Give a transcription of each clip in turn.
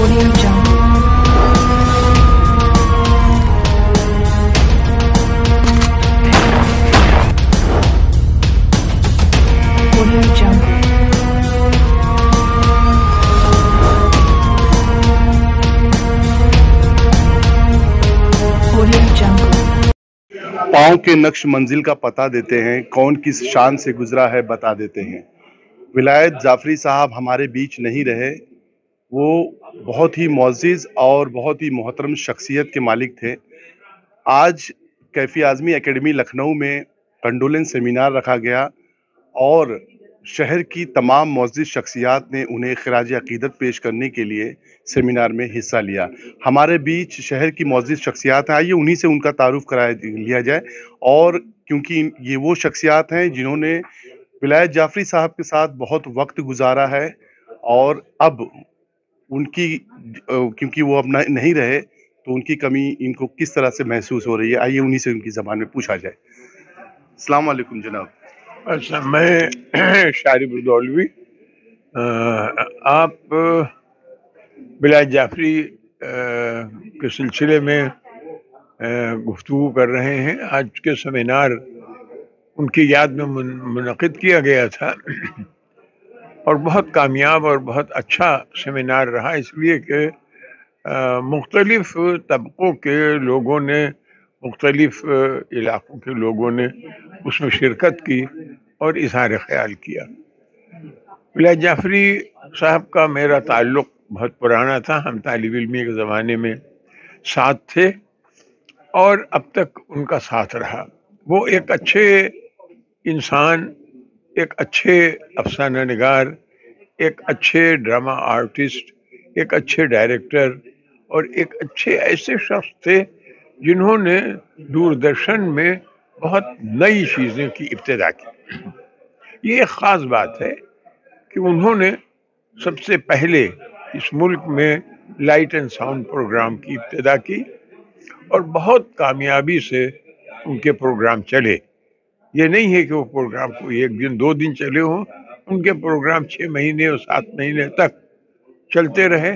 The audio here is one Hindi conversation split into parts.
Audio Jungle. Audio Jungle. Audio Jungle. पाँव के नक्श मंजिल का पता देते हैं, कौन किस शान से गुजरा है बता देते हैं। विलायत जाफरी साहब हमारे बीच नहीं रहे। वो बहुत ही मुअज़्ज़िज़ और बहुत ही मोहतरम शख्सियत के मालिक थे। आज कैफ़ी आज़मी एकेडमी लखनऊ में कंडोलेंस सेमिनार रखा गया और शहर की तमाम मुअज़्ज़िज़ शख्सियात ने उन्हें ख़िराज अक़ीदत पेश करने के लिए सेमिनार में हिस्सा लिया। हमारे बीच शहर की मुअज़्ज़िज़ शख्सियात हैं, आइए उन्हीं से उनका तारुफ़ करा लिया जाए। और क्योंकि ये वो शख्सियात हैं जिन्होंने विलायत जाफरी साहब के साथ बहुत वक्त गुजारा है और अब उनकी क्योंकि वो अब नहीं रहे तो उनकी कमी इनको किस तरह से महसूस हो रही है, आइए उन्हीं से उनकी ज़बान में पूछा जाए। अस्सलाम वालेकुम जनाब। अच्छा, मैं शारिब उद्दौलवी। आप विलायत जाफरी के सिलसिले में गुफ्तगू कर रहे हैं। आज के सेमिनार उनकी याद में मुनक़िद किया गया था और बहुत कामयाब और बहुत अच्छा सेमिनार रहा, इसलिए कि मुख्तलिफ तबक़ों के लोगों ने, मुख्तलिफ इलाक़ों के लोगों ने उसमें शिरकत की और इज़हार ख़याल किया। विलायत जाफरी साहब का मेरा ताल्लुक़ बहुत पुराना था। हम तालिब इल्मी के ज़माने में साथ थे और अब तक उनका साथ रहा। वो एक अच्छे इंसान, एक अच्छे अफ़साना निगार, एक अच्छे ड्रामा आर्टिस्ट, एक अच्छे डायरेक्टर और एक अच्छे ऐसे शख्स थे जिन्होंने दूरदर्शन में बहुत नई चीज़ें की इब्तिदा की। ये एक ख़ास बात है कि उन्होंने सबसे पहले इस मुल्क में लाइट एंड साउंड प्रोग्राम की इब्तिदा की और बहुत कामयाबी से उनके प्रोग्राम चले। ये नहीं है कि वो प्रोग्राम को एक दिन दो दिन चले हों, उनके प्रोग्राम 6 महीने और 7 महीने तक चलते रहे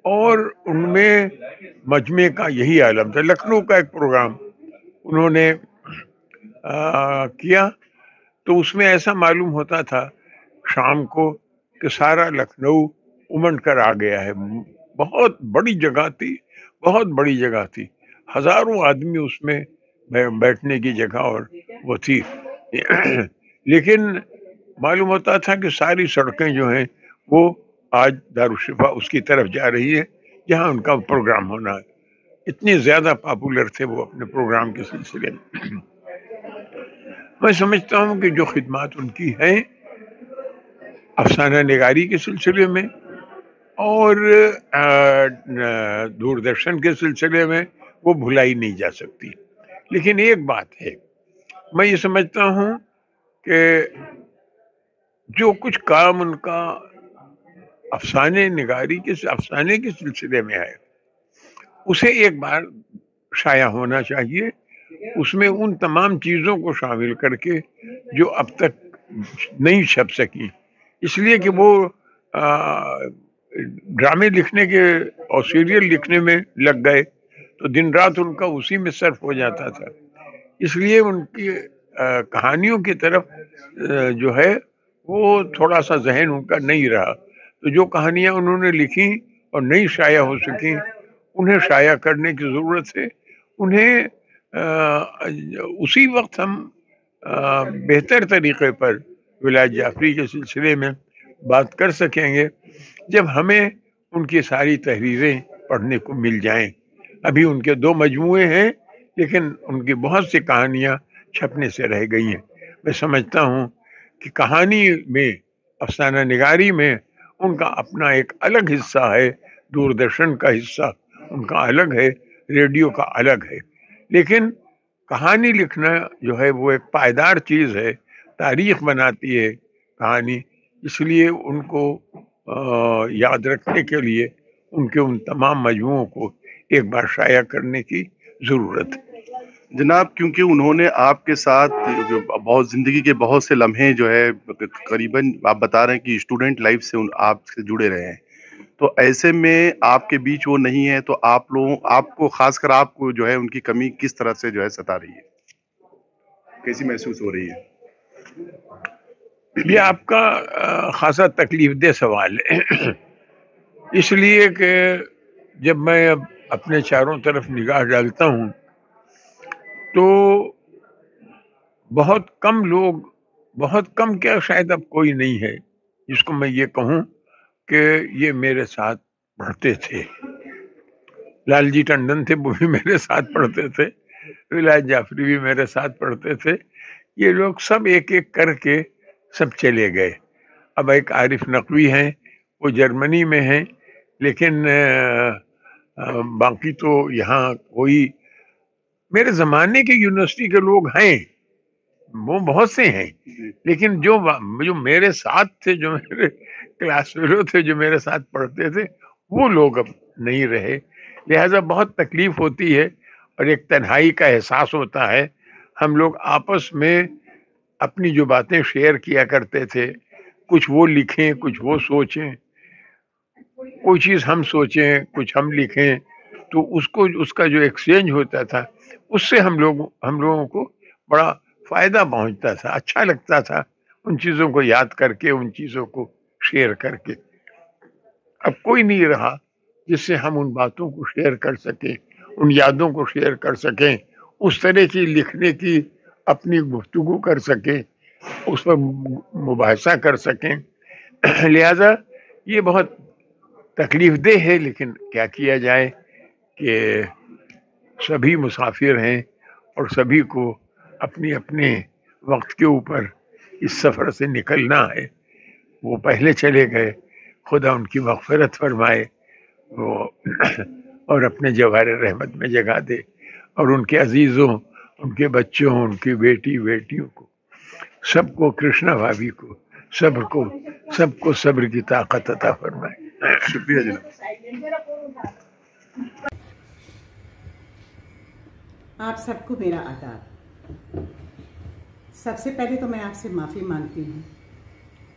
और उनमें मजमे का यही आलम था। लखनऊ का एक प्रोग्राम उन्होंने किया तो उसमें ऐसा मालूम होता था शाम को कि सारा लखनऊ उमड़ कर आ गया है। बहुत बड़ी जगह थी, बहुत बड़ी जगह थी, हज़ारों आदमी उसमें बैठने की जगह और वो थी। लेकिन मालूम होता था कि सारी सड़कें जो हैं वो आज दारुश्शिफा उसकी तरफ जा रही है जहाँ उनका प्रोग्राम होना है। इतने ज़्यादा पॉपुलर थे वो अपने प्रोग्राम के सिलसिले में। मैं समझता हूँ कि जो खिदमात उनकी हैं अफसाना निगारी के सिलसिले में और दूरदर्शन के सिलसिले में वो भुलाई नहीं जा सकती। लेकिन एक बात है, मैं ये समझता हूँ कि जो कुछ काम उनका अफसाने के सिलसिले में है उसे एक बार शाया होना चाहिए। उसमें उन तमाम चीज़ों को शामिल करके जो अब तक नहीं छप सकी, इसलिए कि वो ड्रामे लिखने के और सीरियल लिखने में लग गए तो दिन रात उनका उसी में सर्फ हो जाता था। इसलिए उनकी कहानियों की तरफ जो है वो थोड़ा सा जहन उनका नहीं रहा। तो जो कहानियाँ उन्होंने लिखी और नहीं शाया हो सकी, उन्हें शाया करने की ज़रूरत है। उन्हें उसी वक्त हम बेहतर तरीक़े पर विलायत जाफरी के सिलसिले में बात कर सकेंगे जब हमें उनकी सारी तहरीरें पढ़ने को मिल जाएं। अभी उनके 2 मजमूए हैं लेकिन उनकी बहुत सी कहानियाँ छपने से रह गई हैं। मैं समझता हूँ कि कहानी में, अफसाना निगारी में उनका अपना एक अलग हिस्सा है, दूरदर्शन का हिस्सा उनका अलग है, रेडियो का अलग है। लेकिन कहानी लिखना जो है वो एक पायदार चीज़ है, तारीख़ बनाती है कहानी। इसलिए उनको याद रखने के लिए उनके उन तमाम मजमूओं को एक बार शाया करने की ज़रूरत है। जनाब, क्योंकि उन्होंने आपके साथ बहुत ज़िंदगी के बहुत से लम्हे जो है करीबन आप बता रहे हैं कि स्टूडेंट लाइफ से आपसे जुड़े रहे हैं, तो ऐसे में आपके बीच वो नहीं है, तो आप लोगों आपको खासकर आपको जो है उनकी कमी किस तरह से जो है सता रही है? कैसी महसूस हो रही है? ये आपका खासा तकलीफदेह सवाल है। इसलिए कि जब मैं अब अपने चारों तरफ निगाह डालता हूँ तो बहुत कम क्या शायद अब कोई नहीं है जिसको मैं ये कहूँ कि ये मेरे साथ पढ़ते थे। लालजी टंडन थे, वो भी मेरे साथ पढ़ते थे, विलायत जाफरी भी मेरे साथ पढ़ते थे। ये लोग सब एक एक करके सब चले गए। अब एक आरिफ नकवी हैं, वो जर्मनी में हैं, लेकिन बाकी तो यहाँ कोई मेरे जमाने के यूनिवर्सिटी के लोग हैं, वो बहुत से हैं, लेकिन जो मेरे साथ थे, जो मेरे क्लास फेलो थे, जो मेरे साथ पढ़ते थे, वो लोग अब नहीं रहे। लिहाजा बहुत तकलीफ होती है और एक तन्हाई का एहसास होता है। हम लोग आपस में अपनी जो बातें शेयर किया करते थे, कुछ वो लिखें, कुछ वो सोचें, कोई चीज़ हम सोचें, कुछ हम लिखें, तो उसका जो एक्सचेंज होता था, उससे हम लोगों को बड़ा फायदा पहुंचता था, अच्छा लगता था उन चीज़ों को याद करके, उन चीज़ों को शेयर करके। अब कोई नहीं रहा जिससे हम उन बातों को शेयर कर सकें, उन यादों को शेयर कर सकें, उस तरह की लिखने की अपनी गुफ्तगू कर सकें, उस पर मुबाहिसा कर सकें। लिहाजा ये बहुत तकलीफदेह है, लेकिन क्या किया जाए कि सभी मुसाफिर हैं और सभी को अपने अपने वक्त के ऊपर इस सफ़र से निकलना है। वो पहले चले गए, खुदा उनकी मग़फ़िरत फरमाए वो और अपने जवाहर रहमत में जगह दे, और उनके अजीज़ों, उनके बच्चों, उनकी बेटियों को, सबको, कृष्णा भाभी को, सबको सब्र की ताकत अता फरमाए। शुक्रिया जनाब। आप सबको मेरा आदाब। सबसे पहले तो मैं आपसे माफ़ी मांगती हूँ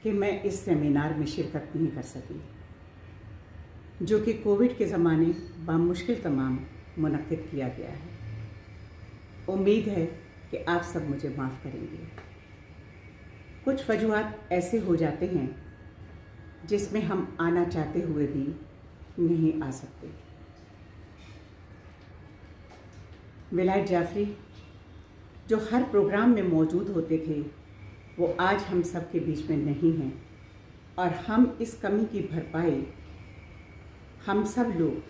कि मैं इस सेमिनार में शिरकत नहीं कर सकी, जो कि कोविड के ज़माने बामुश्किल तमाम मुनक्किद किया गया है। उम्मीद है कि आप सब मुझे माफ़ करेंगे। कुछ वजूहात ऐसे हो जाते हैं जिसमें हम आना चाहते हुए भी नहीं आ सकते। विलायत जाफरी जो हर प्रोग्राम में मौजूद होते थे, वो आज हम सब के बीच में नहीं हैं, और हम इस कमी की भरपाई हम सब लोग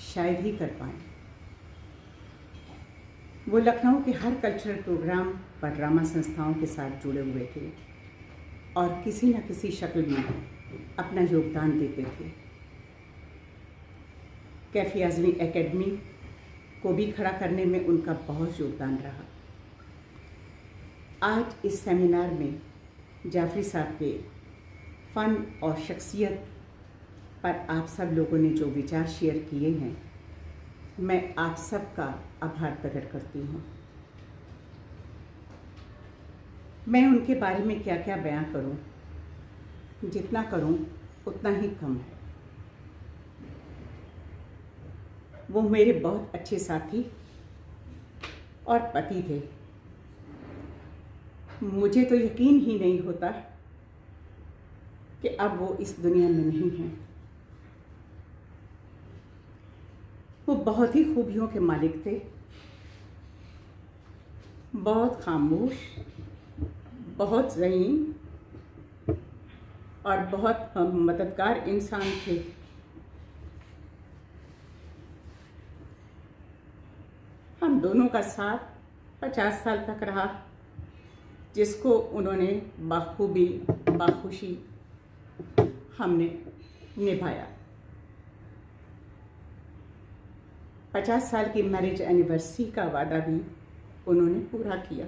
शायद ही कर पाएँ। वो लखनऊ के हर कल्चरल प्रोग्राम पर ड्रामा संस्थाओं के साथ जुड़े हुए थे और किसी न किसी शक्ल में अपना योगदान देते थे। कैफी आज़मी एकेडमी को भी खड़ा करने में उनका बहुत योगदान रहा। आज इस सेमिनार में जाफरी साहब के फ़न और शख्सियत पर आप सब लोगों ने जो विचार शेयर किए हैं, मैं आप सब का आभार प्रकट करती हूँ। मैं उनके बारे में क्या क्या बयां करूँ, जितना करूँ उतना ही कम है। वो मेरे बहुत अच्छे साथी और पति थे। मुझे तो यकीन ही नहीं होता कि अब वो इस दुनिया में नहीं हैं। वो बहुत ही खूबियों के मालिक थे, बहुत खामोश, बहुत ज़हीन और बहुत मददगार इंसान थे। हम दोनों का साथ 50 साल तक रहा, जिसको उन्होंने बाखूबी बाखुशी हमने निभाया। 50 साल की मैरिज एनिवर्सरी का वादा भी उन्होंने पूरा किया।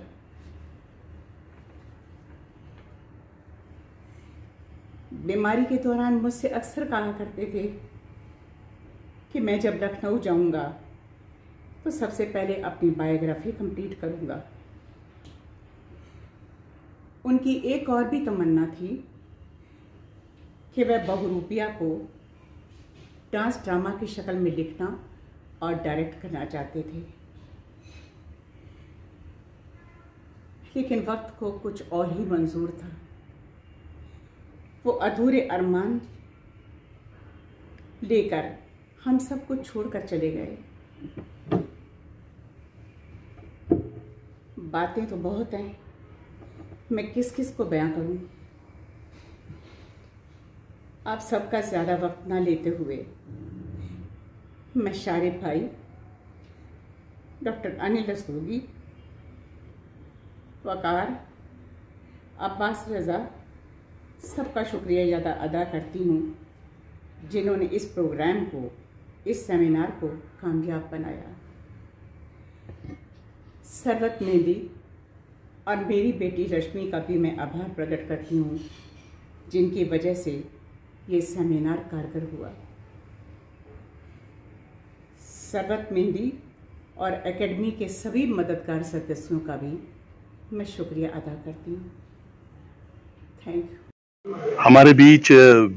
बीमारी के दौरान मुझसे अक्सर कहा करते थे कि मैं जब लखनऊ जाऊंगा तो सबसे पहले अपनी बायोग्राफी कंप्लीट करूंगा। उनकी एक और भी तमन्ना थी कि वह बहुरूपिया को डांस ड्रामा की शक्ल में लिखना और डायरेक्ट करना चाहते थे, लेकिन वक्त को कुछ और ही मंजूर था। वो अधूरे अरमान लेकर हम सबको छोड़कर चले गए। बातें तो बहुत हैं, मैं किस किस को बयां करूं। आप सबका ज़्यादा वक्त ना लेते हुए मैं शारिफ भाई, डॉक्टर अनिल रस्तोगी, वकार, अब्बास रज़ा, सबका शुक्रिया अदा करती हूँ जिन्होंने इस प्रोग्राम को, इस सेमिनार को कामयाब बनाया। सरवत मेहंदी और मेरी बेटी रश्मि का भी मैं आभार प्रकट करती हूँ, जिनकी वजह से ये सेमिनार कारगर हुआ। सरवत मेहंदी और एकेडमी के सभी मददगार सदस्यों का भी मैं शुक्रिया अदा करती हूँ। Thank you. हमारे बीच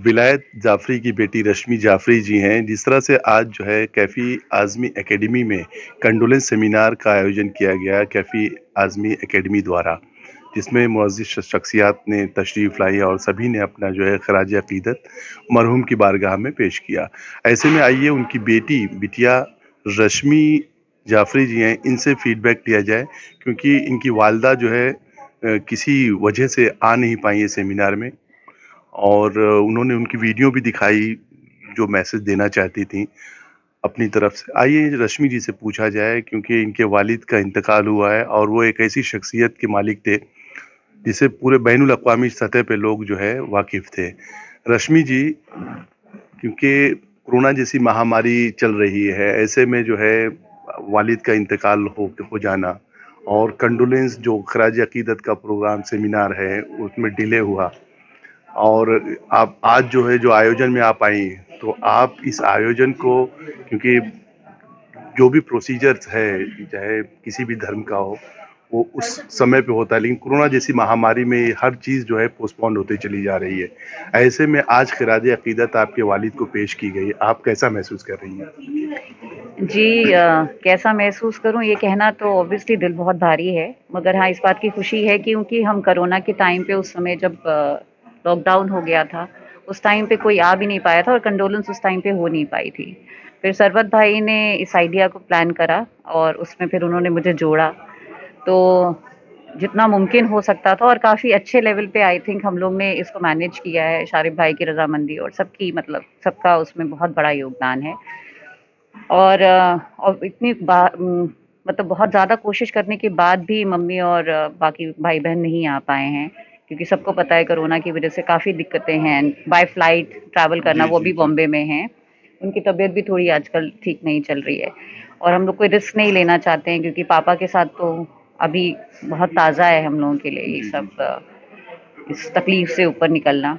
विलायत जाफरी की बेटी रश्मि जाफरी जी हैं। जिस तरह से आज जो है कैफ़ी आज़मी एकेडमी में कंडोलेंस सेमिनार का आयोजन किया गया कैफ़ी आज़मी एकेडमी द्वारा, जिसमें मुअज़्ज़िज़ शख्सियात ने तशरीफ़ लाई और सभी ने अपना जो है ख़राज अक़ीदत मरहूम की बारगाह में पेश किया। ऐसे में आइए उनकी बिटिया रश्मि जाफरी जी हैं, इनसे फ़ीडबैक लिया जाए, क्योंकि इनकी वालिदा जो है किसी वजह से आ नहीं पाई है सेमिनार में, और उन्होंने उनकी वीडियो भी दिखाई जो मैसेज देना चाहती थी अपनी तरफ से। आइए रश्मि जी से पूछा जाए, क्योंकि इनके वालिद का इंतकाल हुआ है और वो एक ऐसी शख्सियत के मालिक थे जिसे पूरे बैनुल अक़वामी सतह पे लोग जो है वाकिफ़ थे। रश्मि जी, क्योंकि कोरोना जैसी महामारी चल रही है, ऐसे में जो है वालिद का इंतकाल हो जाना और कंडोलेंस जो ख़राज अक़ीदत का प्रोग्राम सेमिनार है उसमें डिले हुआ, और आप आज जो है जो आयोजन में आप आई, तो आप इस आयोजन को, क्योंकि जो भी प्रोसीजर्स है चाहे किसी भी धर्म का हो वो उस समय पे होता है, लेकिन कोरोना जैसी महामारी में हर चीज़ जो है पोस्टपोन होती चली जा रही है। ऐसे में आज ख़िराज अक़ीदत आपके वालिद को पेश की गई, आप कैसा महसूस कर रही हैं? जी, कैसा महसूस करूं ये कहना तो ऑब्वियसली दिल बहुत भारी है, मगर हाँ इस बात की खुशी है क्योंकि हम कोरोना के टाइम पे उस समय जब लॉकडाउन हो गया था उस टाइम पे कोई आ भी नहीं पाया था और कंडोलेंस उस टाइम पे हो नहीं पाई थी। फिर सरवत भाई ने इस आइडिया को प्लान करा और उसमें फिर उन्होंने मुझे जोड़ा, तो जितना मुमकिन हो सकता था और काफ़ी अच्छे लेवल पे आई थिंक हम लोग ने इसको मैनेज किया है। शारिफ भाई की रजामंदी और सबकी सबका उसमें बहुत बड़ा योगदान है। और इतनी बहुत ज़्यादा कोशिश करने के बाद भी मम्मी और बाकी भाई बहन नहीं आ पाए हैं, क्योंकि सबको पता है कोरोना की वजह से काफ़ी दिक्कतें हैं। बाय फ्लाइट ट्रैवल करना, वो भी बॉम्बे में हैं। उनकी तबीयत भी थोड़ी आजकल ठीक नहीं चल रही है और हम लोग कोई रिस्क नहीं लेना चाहते हैं, क्योंकि पापा के साथ तो अभी बहुत ताज़ा है हम लोगों के लिए ये सब इस तकलीफ से ऊपर निकलना।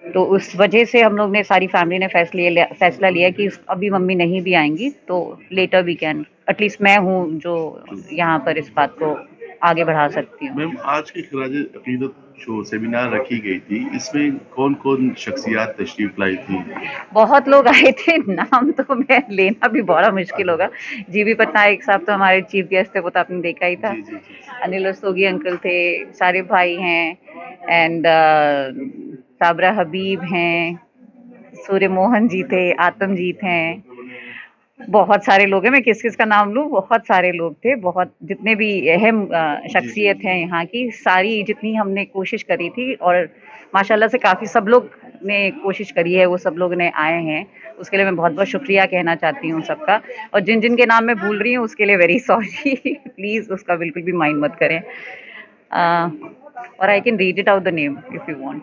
तो उस वजह से हम लोग ने, सारी फैमिली ने फैसला लिया कि अभी मम्मी नहीं भी आएंगी तो लेटर वी कैन, एटलीस्ट मैं हूँ जो यहाँ पर इस बात को आगे बढ़ा सकती हूँ। मैम, आज की ख़राज अक़ीदत जो सेमिनार रखी गई थी, इसमें कौन कौन शख्सियात तशरीफ़ लाई थी? बहुत लोग आए थे, नाम तो मैं लेना भी बड़ा मुश्किल होगा। जीबी पटनायक साहब तो हमारे चीफ गेस्ट थे, वो तो आपने देखा ही था। अनिल रस्तोगी अंकल थे, शारिफ भाई हैं, एंड साबरा हबीब हैं, सूर्य मोहन जी थे, आतमजीत हैं, बहुत सारे लोग हैं। मैं किस किस का नाम लूँ, बहुत सारे लोग थे। बहुत जितने भी अहम शख्सियत हैं यहाँ की, सारी जितनी हमने कोशिश करी थी और माशाल्लाह से काफ़ी सब लोग ने कोशिश करी है, वो सब लोग ने आए हैं, उसके लिए मैं बहुत बहुत शुक्रिया कहना चाहती हूँ सबका। और जिन जिन के नाम मैं भूल रही हूँ उसके लिए वेरी सॉरी प्लीज़ उसका बिल्कुल भी माइंड मत करें। और I can read it out the name if you want.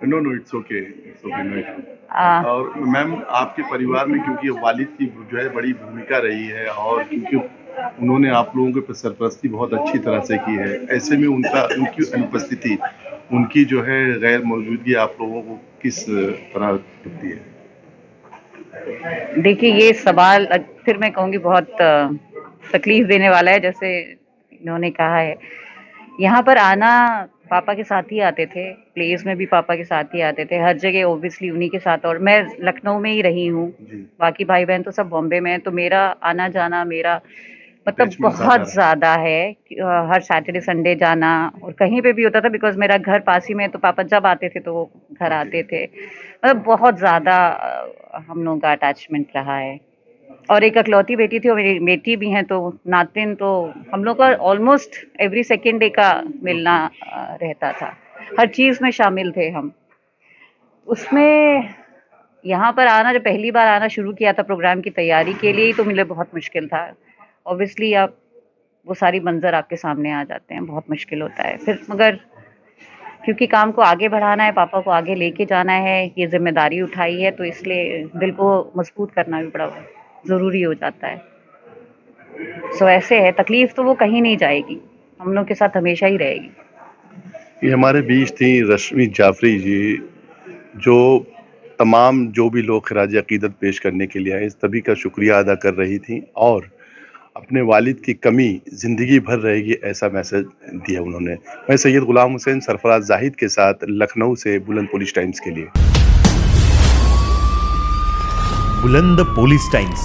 No, it's okay, no issue. और मैम, आपके परिवार में क्योंकि वालिद की जो है बड़ी भूमिका रही है और क्योंकि उन्होंने आप लोगों के सरपरस्ती बहुत अच्छी तरह से की है, ऐसे में उनकी अनुपस्थिति, उनकी जो है गैर मौजूदगी आप लोगों को किस तरह दिखती है? देखिए, ये सवाल फिर मैं कहूँगी बहुत तकलीफ देने वाला है। जैसे इन्होंने कहा है, यहाँ पर आना पापा के साथ ही आते थे, प्लेस में भी पापा के साथ ही आते थे, हर जगह ऑब्वियसली उन्हीं के साथ। और मैं लखनऊ में ही रही हूँ, बाकी भाई बहन तो सब बॉम्बे में हैं, तो मेरा आना जाना मेरा मतलब अटैचमेंट बहुत ज़्यादा है। हर सैटरडे संडे जाना और कहीं पे भी होता था, बिकॉज मेरा घर पास ही में, तो पापा जब आते थे तो वो घर आते थे। मतलब बहुत ज़्यादा हम लोगों का अटैचमेंट रहा है। और एक इकलौती बेटी थी और मेरी बेटी भी हैं, तो नातिन तो हम लोग का ऑलमोस्ट एवरी सेकेंड डे का मिलना रहता था, हर चीज़ में शामिल थे हम। उसमें यहाँ पर आना, जब पहली बार आना शुरू किया था प्रोग्राम की तैयारी के लिए, तो मेरे बहुत मुश्किल था। ऑब्वियसली आप वो सारी मंजर आपके सामने आ जाते हैं, बहुत मुश्किल होता है फिर, मगर क्योंकि काम को आगे बढ़ाना है, पापा को आगे लेके जाना है, ये जिम्मेदारी उठाई है, तो इसलिए दिल को मजबूत करना भी बड़ा ज़रूरी हो जाता है। सो ऐसे है, तकलीफ तो वो कहीं नहीं जाएगी, हम लोग के साथ हमेशा ही रहेगी। ये हमारे बीच थी रश्मि जाफरी जी, जो तमाम जो भी लोग खराज अकीदत पेश करने के लिए आए, सभी का शुक्रिया अदा कर रही थी और अपने वालिद की कमी ज़िंदगी भर रहेगी ऐसा मैसेज दिया उन्होंने। मैं सैयद गुलाम हुसैन सरफराज जाहिद के साथ लखनऊ से बुलंद पुलिस टाइम्स के लिए। बुलंद पुलिस टाइम्स।